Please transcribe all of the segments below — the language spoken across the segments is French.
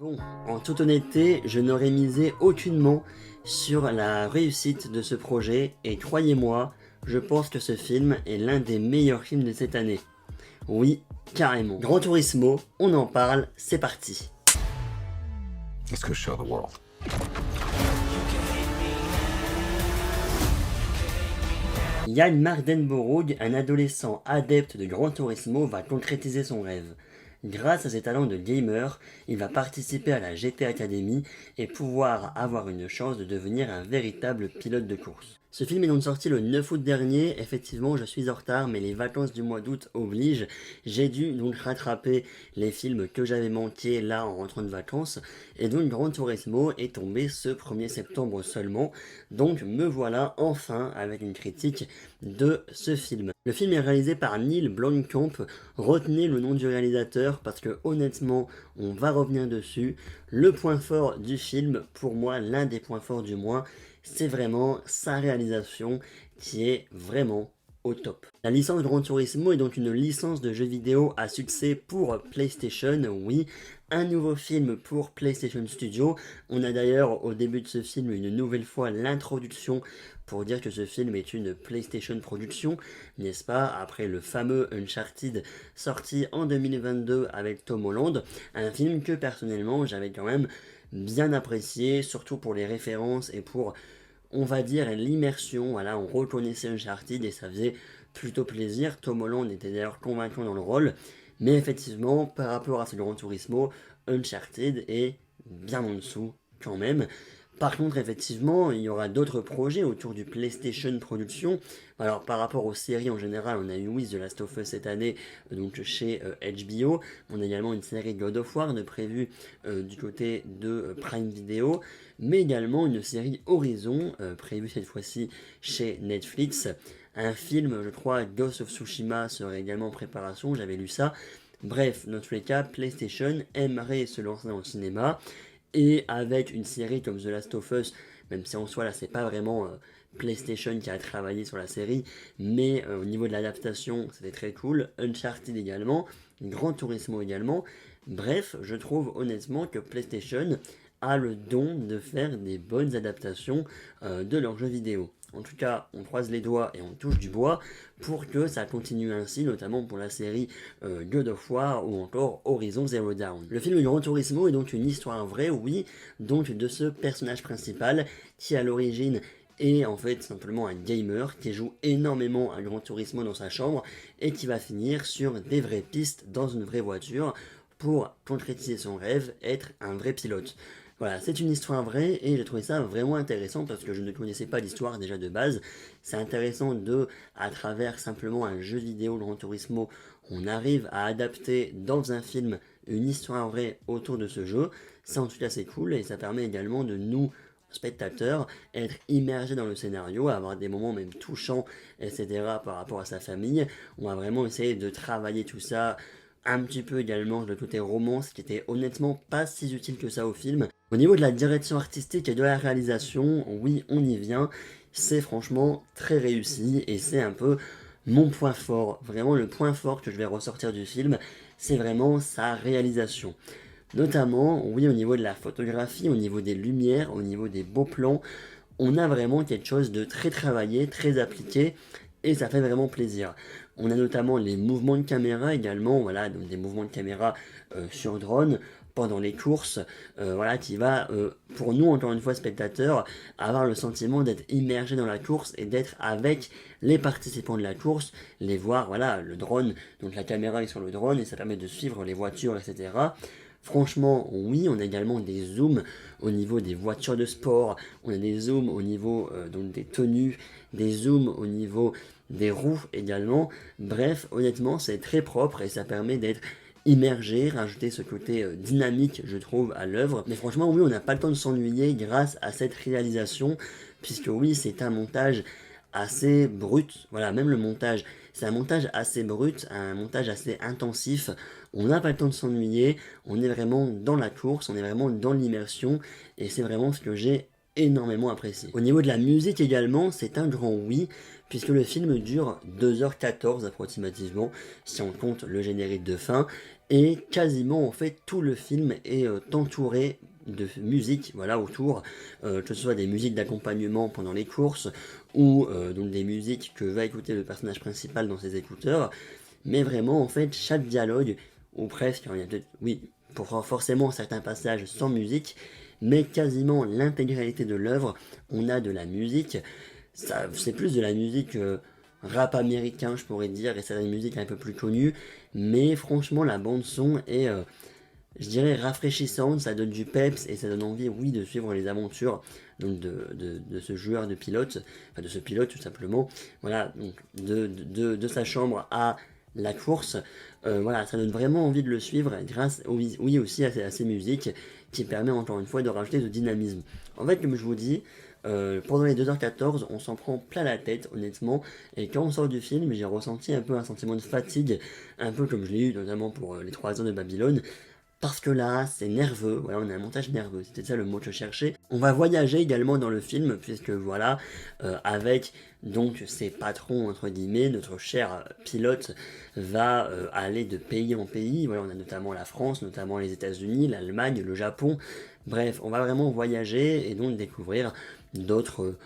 Bon, en toute honnêteté, je n'aurais misé aucunement sur la réussite de ce projet et croyez-moi, je pense que ce film est l'un des meilleurs films de cette année. Oui, carrément. Gran Turismo, on en parle, c'est parti. Let's go show the world. Jan Mardenborough, un adolescent adepte de Gran Turismo, va concrétiser son rêve. Grâce à ses talents de gamer, il va participer à la GT Academy et pouvoir avoir une chance de devenir un véritable pilote de course. Ce film est donc sorti le 9 août dernier, effectivement je suis en retard mais les vacances du mois d'août obligent. J'ai dû donc rattraper les films que j'avais manqués là en rentrant de vacances et donc Gran Turismo est tombé ce 1er septembre seulement, donc me voilà enfin avec une critique de ce film. Le film est réalisé par Neil Blomkamp, retenez le nom du réalisateur parce que honnêtement on va revenir dessus. Le point fort du film, pour moi l'un des points forts du moins, c'est vraiment sa réalisation qui est vraiment au top. La licence Gran Turismo est donc une licence de jeux vidéo à succès pour PlayStation, oui, un nouveau film pour PlayStation Studio. On a d'ailleurs au début de ce film une nouvelle fois l'introduction pour dire que ce film est une PlayStation production, n'est-ce pas, après le fameux Uncharted sorti en 2022 avec Tom Holland, un film que personnellement j'avais quand même bien apprécié, surtout pour les références et pour, on va dire, l'immersion. Voilà, on reconnaissait Uncharted et ça faisait plutôt plaisir. Tom Holland était d'ailleurs convaincant dans le rôle, mais effectivement, par rapport à ce Gran Turismo, Uncharted est bien en dessous quand même. Par contre, effectivement, il y aura d'autres projets autour du PlayStation Production. Alors, par rapport aux séries en général, on a eu The Last of Us cette année, donc chez HBO. On a également une série God of War de prévue du côté de Prime Video, mais également une série Horizon, prévue cette fois-ci chez Netflix. Un film, je crois, Ghost of Tsushima serait également en préparation, j'avais lu ça. Bref, dans tous les cas, PlayStation aimerait se lancer dans le cinéma. Et avec une série comme The Last of Us, même si en soi là c'est pas vraiment PlayStation qui a travaillé sur la série, mais au niveau de l'adaptation c'était très cool, Uncharted également, Gran Turismo également, bref je trouve honnêtement que PlayStation a le don de faire des bonnes adaptations de leurs jeux vidéo. En tout cas, on croise les doigts et on touche du bois pour que ça continue ainsi, notamment pour la série God of War ou encore Horizon Zero Dawn. Le film Gran Turismo est donc une histoire vraie, oui, donc de ce personnage principal qui à l'origine est en fait simplement un gamer qui joue énormément à Gran Turismo dans sa chambre et qui va finir sur des vraies pistes dans une vraie voiture pour concrétiser son rêve, être un vrai pilote. Voilà, c'est une histoire vraie et j'ai trouvé ça vraiment intéressant parce que je ne connaissais pas l'histoire déjà de base. C'est intéressant de, à travers simplement un jeu vidéo Gran Turismo, on arrive à adapter dans un film une histoire vraie autour de ce jeu. Ça en tout cas c'est cool et ça permet également de nous, spectateurs, être immergés dans le scénario, avoir des moments même touchants, etc. par rapport à sa famille. On va vraiment essayer de travailler tout ça un petit peu également le côté romance qui était honnêtement pas si utile que ça au film. Au niveau de la direction artistique et de la réalisation, oui on y vient, c'est franchement très réussi et c'est un peu mon point fort, vraiment le point fort que je vais ressortir du film, c'est vraiment sa réalisation. Notamment, oui au niveau de la photographie, au niveau des lumières, au niveau des beaux plans, on a vraiment quelque chose de très travaillé, très appliqué, et ça fait vraiment plaisir. On a notamment les mouvements de caméra également, voilà, donc des mouvements de caméra sur drone pendant les courses, voilà, qui va, pour nous, encore une fois, spectateurs, avoir le sentiment d'être immergé dans la course et d'être avec les participants de la course, les voir, voilà, le drone, donc la caméra est sur le drone et ça permet de suivre les voitures, etc. Franchement, oui, on a également des zooms au niveau des voitures de sport, on a des zooms au niveau donc des tenues, des zooms au niveau des roues également. Bref, honnêtement, c'est très propre et ça permet d'être immergé, rajouter ce côté dynamique, je trouve, à l'œuvre. Mais franchement, oui, on n'a pas le temps de s'ennuyer grâce à cette réalisation, puisque oui, c'est un montage assez brut, voilà, même le montage, c'est un montage assez brut, un montage assez intensif, on n'a pas le temps de s'ennuyer, on est vraiment dans la course, on est vraiment dans l'immersion, et c'est vraiment ce que j'ai énormément apprécié. Au niveau de la musique également, c'est un grand oui, puisque le film dure 2h14 approximativement, si on compte le générique de fin, et quasiment en fait tout le film est entouré de musique, voilà, autour, que ce soit des musiques d'accompagnement pendant les courses, ou donc des musiques que va écouter le personnage principal dans ses écouteurs, mais vraiment en fait chaque dialogue, ou presque, il y a peut-être, oui, pour forcément certains passages sans musique, mais quasiment l'intégralité de l'œuvre, on a de la musique, c'est plus de la musique rap américain, je pourrais dire, et c'est de la musique un peu plus connue, mais franchement la bande son est je dirais rafraîchissante, ça donne du peps et ça donne envie, oui, de suivre les aventures donc de ce joueur de pilote, enfin de ce pilote tout simplement, voilà, donc de sa chambre à la course, voilà, ça donne vraiment envie de le suivre grâce, oui, aussi à ces musiques qui permet encore une fois de rajouter de dynamisme. En fait, comme je vous dis, pendant les 2h14, on s'en prend plein la tête, honnêtement, et quand on sort du film, j'ai ressenti un peu un sentiment de fatigue, un peu comme je l'ai eu notamment pour les 3 ans de Babylone, parce que là, c'est nerveux, voilà, on a un montage nerveux, c'était ça le mot que je cherchais. On va voyager également dans le film, puisque voilà, avec donc ses patrons, entre guillemets, notre cher pilote va aller de pays en pays, voilà, on a notamment la France, notamment les États-Unis, l'Allemagne, le Japon, bref, on va vraiment voyager et donc découvrir d'autres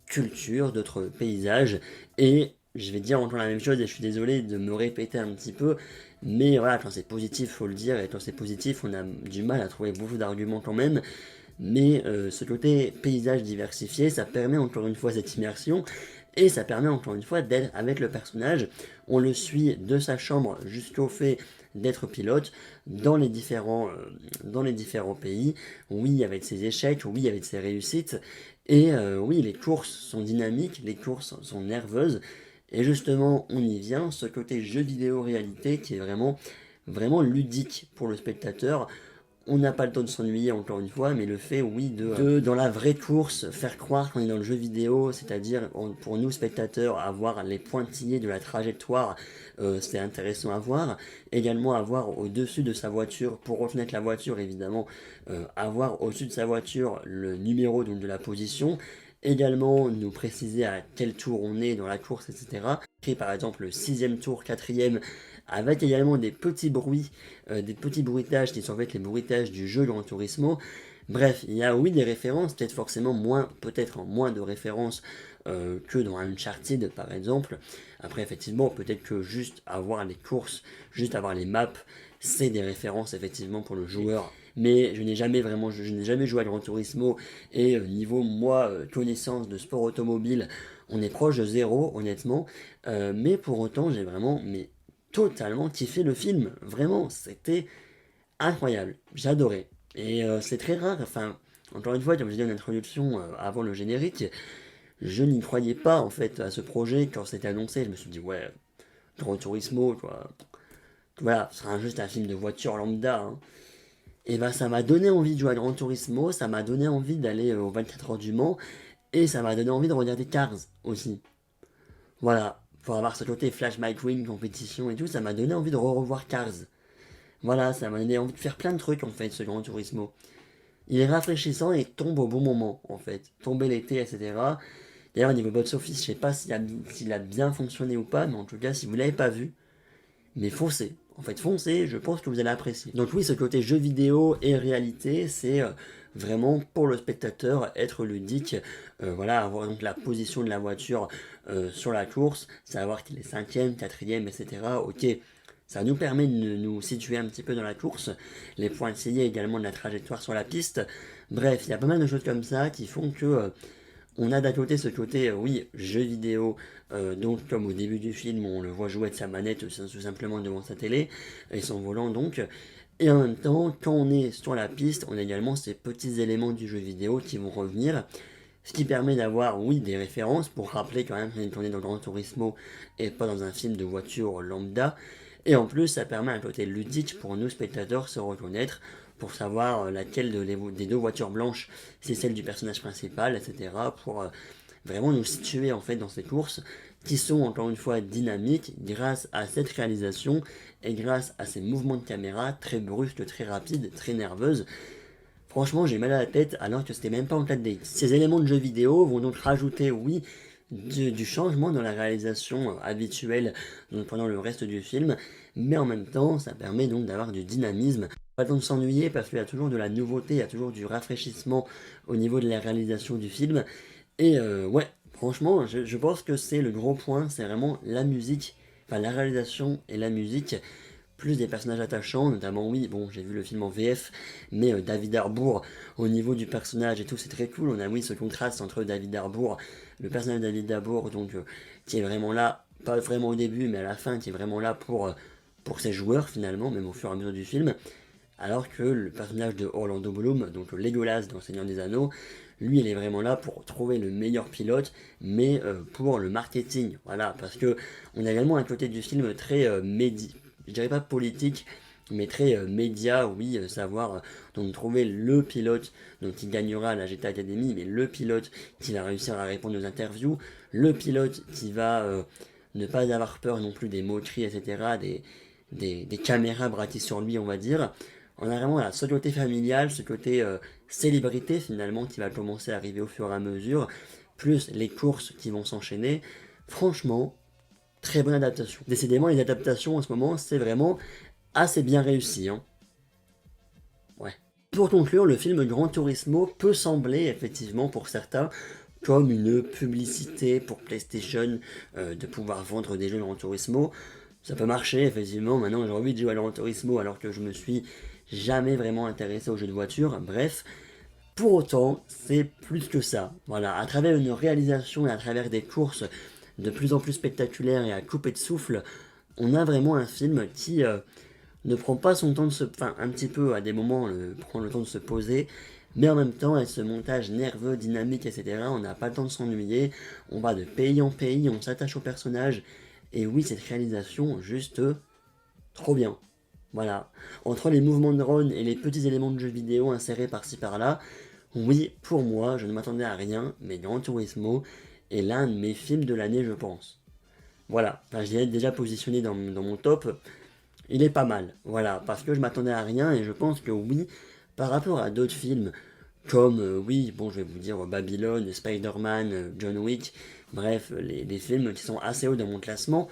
cultures, d'autres paysages, et je vais dire encore la même chose et je suis désolé de me répéter un petit peu, mais voilà, quand c'est positif, faut le dire, et quand c'est positif, on a du mal à trouver beaucoup d'arguments quand même, mais ce côté paysage diversifié, ça permet encore une fois cette immersion, et ça permet encore une fois d'être avec le personnage, on le suit de sa chambre jusqu'au fait d'être pilote dans les différents pays, oui avec ses échecs, oui avec ses réussites, et oui les courses sont dynamiques, les courses sont nerveuses, et justement, on y vient, ce côté jeu vidéo réalité qui est vraiment, vraiment ludique pour le spectateur. On n'a pas le temps de s'ennuyer encore une fois, mais le fait, oui, dans la vraie course, faire croire qu'on est dans le jeu vidéo, c'est-à-dire pour nous spectateurs, avoir les pointillés de la trajectoire, c'est intéressant à voir. Également avoir au-dessus de sa voiture, pour reconnaître la voiture évidemment, avoir au-dessus de sa voiture le numéro donc, de la position, également nous préciser à quel tour on est dans la course, etc. Créer par exemple le 6e tour, 4e, avec également des petits bruits, des petits bruitages qui sont en fait les bruitages du jeu Gran Turismo. Bref, il y a oui des références, peut-être forcément moins de références que dans Uncharted par exemple. Après effectivement, peut-être que juste avoir les courses, juste avoir les maps, c'est des références effectivement pour le joueur. Mais je n'ai jamais joué à Gran Turismo et niveau moi connaissance de sport automobile, on est proche de zéro honnêtement. Mais pour autant, j'ai vraiment totalement kiffé le film. Vraiment, c'était incroyable. J'adorais. Et c'est très rare. Enfin, encore une fois, comme je dit en introduction avant le générique, je n'y croyais pas en fait à ce projet quand c'était annoncé. Je me suis dit ouais, Gran Turismo, quoi. Voilà, ce sera juste un film de voiture lambda, hein. Et ben ça m'a donné envie de jouer à Gran Turismo, ça m'a donné envie d'aller aux 24 heures du Mans, et ça m'a donné envie de regarder Cars aussi. Voilà, pour avoir ce côté Flash McQueen, compétition et tout, ça m'a donné envie de revoir Cars. Voilà, ça m'a donné envie de faire plein de trucs en fait, ce Gran Turismo. Il est rafraîchissant et tombe au bon moment en fait. Tomber l'été, etc. D'ailleurs, au niveau box-office, je sais pas s'il a bien fonctionné ou pas, mais en tout cas, si vous l'avez pas vu, mais foncez. En fait, foncez, je pense que vous allez apprécier. Donc oui, ce côté jeu vidéo et réalité, c'est vraiment pour le spectateur être ludique. Voilà, avoir donc la position de la voiture sur la course, savoir qu'il est 5e, 4e, etc. Ok, ça nous permet de nous situer un petit peu dans la course, les pointillés également de la trajectoire sur la piste. Bref, il y a pas mal de choses comme ça qui font que on a d'un côté ce côté, oui, jeu vidéo, donc comme au début du film, on le voit jouer de sa manette tout simplement devant sa télé, et son volant donc, et en même temps, quand on est sur la piste, on a également ces petits éléments du jeu vidéo qui vont revenir, ce qui permet d'avoir, oui, des références, pour rappeler quand même qu'on est dans Gran Turismo et pas dans un film de voiture lambda, et en plus, ça permet un côté ludique pour nous spectateurs se reconnaître, pour savoir laquelle des deux voitures blanches c'est celle du personnage principal, etc. Pour vraiment nous situer en fait dans ces courses qui sont encore une fois dynamiques grâce à cette réalisation et grâce à ces mouvements de caméra très brusques, très rapides, très nerveuses. Franchement, j'ai mal à la tête alors que c'était même pas en 4D. Ces éléments de jeu vidéo vont donc rajouter, oui, du changement dans la réalisation habituelle donc pendant le reste du film, mais en même temps ça permet donc d'avoir du dynamisme. Pas le temps de s'ennuyer parce qu'il y a toujours de la nouveauté, il y a toujours du rafraîchissement au niveau de la réalisation du film. Et ouais, franchement, je pense que c'est le gros point, c'est vraiment la musique, enfin la réalisation et la musique, plus des personnages attachants, notamment oui, bon j'ai vu le film en VF, mais David Harbour, au niveau du personnage et tout, c'est très cool, on a oui ce contraste entre David Harbour, le personnage de David Harbour, donc qui est vraiment là, pas vraiment au début, mais à la fin, qui est vraiment là pour ses joueurs finalement, même au fur et à mesure du film, alors que le personnage de Orlando Bloom, donc Legolas dans Seigneur des Anneaux, lui il est vraiment là pour trouver le meilleur pilote, mais pour le marketing, voilà, parce que on a également un côté du film très je dirais pas politique, mais très média, oui, savoir donc trouver le pilote donc qui gagnera à la GTA Academy, mais le pilote qui va réussir à répondre aux interviews, le pilote qui va ne pas avoir peur non plus des moqueries, etc., des caméras braquées sur lui, on va dire. On a vraiment là, ce côté familial, ce côté célébrité finalement qui va commencer à arriver au fur et à mesure, plus les courses qui vont s'enchaîner. Franchement, très bonne adaptation. Décidément, les adaptations en ce moment, c'est vraiment assez bien réussi. Hein. Ouais. Pour conclure, le film Gran Turismo peut sembler, effectivement, pour certains, comme une publicité pour PlayStation de pouvoir vendre des jeux Gran Turismo. Ça peut marcher, effectivement. Maintenant, j'ai envie de jouer à Gran Turismo alors que je me suis jamais vraiment intéressé aux jeux de voiture. Bref, pour autant, c'est plus que ça. Voilà, à travers une réalisation et à travers des courses de plus en plus spectaculaires et à couper de souffle, on a vraiment un film qui ne prend pas son temps de se... Enfin, un petit peu à des moments, prend le temps de se poser, mais en même temps, avec ce montage nerveux, dynamique, etc., on n'a pas le temps de s'ennuyer, on va de pays en pays, on s'attache au personnage, et oui, cette réalisation, juste trop bien. Voilà. Entre les mouvements de drone et les petits éléments de jeux vidéo insérés par-ci par-là, oui, pour moi, je ne m'attendais à rien, mais Gran Turismo est l'un de mes films de l'année, je pense. Voilà, enfin, je l'ai déjà positionné dans mon top, il est pas mal, voilà, parce que je m'attendais à rien et je pense que oui, par rapport à d'autres films, comme, oui, bon, je vais vous dire Babylone, Spider-Man, John Wick, bref, les films qui sont assez hauts dans mon classement,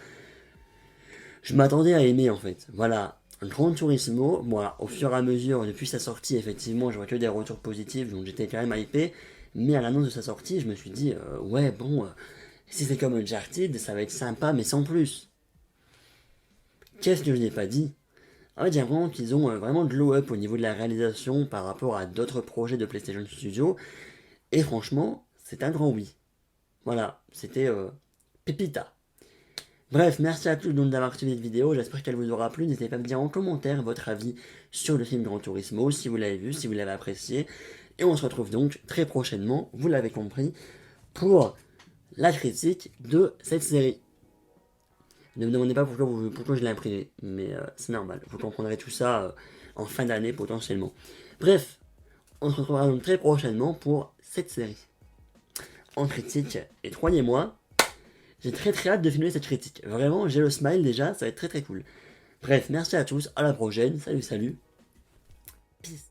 je m'attendais à aimer en fait, voilà. Gran Turismo, moi, au fur et à mesure, depuis sa sortie, effectivement, je vois que des retours positifs, donc j'étais quand même hypé, mais à l'annonce de sa sortie, je me suis dit, ouais, bon, si c'est comme Uncharted, ça va être sympa, mais sans plus. Qu'est-ce que je n'ai pas dit? En fait, j'ai l'impression qu'ils ont vraiment glow up au niveau de la réalisation par rapport à d'autres projets de PlayStation Studio. Et franchement, c'est un grand oui. Voilà, c'était Pépita. Bref, merci à tous donc d'avoir suivi cette vidéo. J'espère qu'elle vous aura plu. N'hésitez pas à me dire en commentaire votre avis sur le film Gran Turismo, si vous l'avez vu, si vous l'avez apprécié. Et on se retrouve donc très prochainement, vous l'avez compris, pour la critique de cette série. Ne me demandez pas pourquoi je l'ai imprimé, mais c'est normal. Vous comprendrez tout ça en fin d'année potentiellement. Bref, on se retrouvera donc très prochainement pour cette série. En critique, et croyez-moi, j'ai très hâte de filmer cette critique. Vraiment, j'ai le smile déjà, ça va être très cool. Bref, merci à tous, à la prochaine, salut, peace.